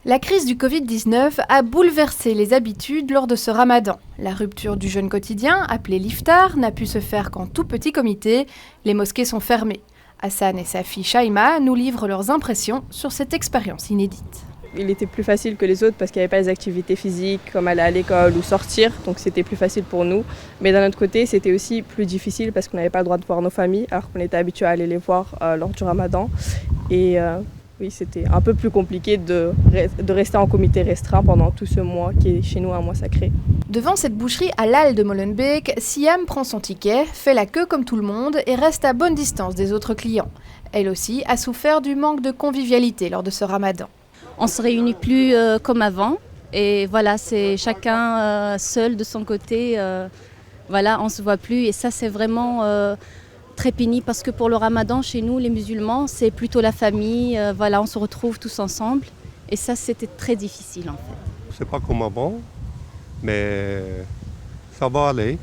La crise du Covid-19 a bouleversé les habitudes lors de ce ramadan. La rupture du jeûne quotidien, appelé l'iftar, n'a pu se faire qu'en tout petit comité. Les mosquées sont fermées. Hassan et sa fille Shaima nous livrent leurs impressions sur cette expérience inédite. Il était plus facile que les autres parce qu'il n'y avait pas les activités physiques comme aller à l'école ou sortir, donc c'était plus facile pour nous. Mais d'un autre côté, c'était aussi plus difficile parce qu'on n'avait pas le droit de voir nos familles alors qu'on était habitué à aller les voir lors du ramadan. Et oui, c'était un peu plus compliqué de rester en comité restreint pendant tout ce mois qui est chez nous un mois sacré. Devant cette boucherie halal de Molenbeek, Siam prend son ticket, fait la queue comme tout le monde et reste à bonne distance des autres clients. Elle aussi a souffert du manque de convivialité lors de ce ramadan. On ne se réunit plus comme avant et voilà, c'est chacun seul de son côté. Voilà, on ne se voit plus et ça c'est vraiment très pénible parce que pour le ramadan chez nous les musulmans c'est plutôt la famille, voilà, on se retrouve tous ensemble et ça c'était très difficile en fait. C'est pas comme avant, mais ça va aller.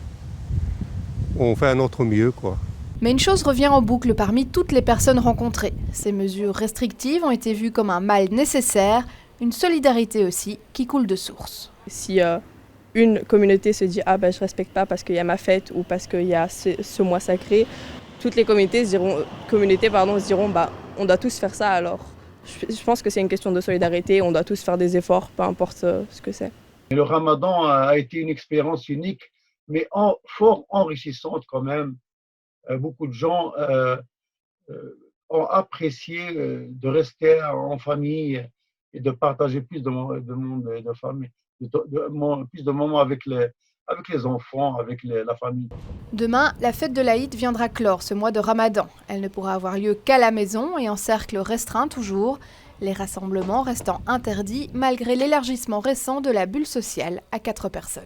On fait à notre mieux quoi. Mais une chose revient en boucle parmi toutes les personnes rencontrées. Ces mesures restrictives ont été vues comme un mal nécessaire, une solidarité aussi qui coule de source. Si une communauté se dit « Ah ben je respecte pas parce qu'il y a ma fête ou parce qu'il y a ce mois sacré », toutes les communautés se diront bah, « On doit tous faire ça alors ». Je pense que c'est une question de solidarité, on doit tous faire des efforts, peu importe ce que c'est. Le ramadan a été une expérience unique, mais fort enrichissante quand même. Beaucoup de gens ont apprécié de rester en famille et de partager plus de monde et de famille, plus de moments avec les enfants, avec la famille. Demain, la fête de l'Aïd viendra clore ce mois de Ramadan. Elle ne pourra avoir lieu qu'à la maison et en cercle restreint toujours, les rassemblements restant interdits malgré l'élargissement récent de la bulle sociale à 4 personnes.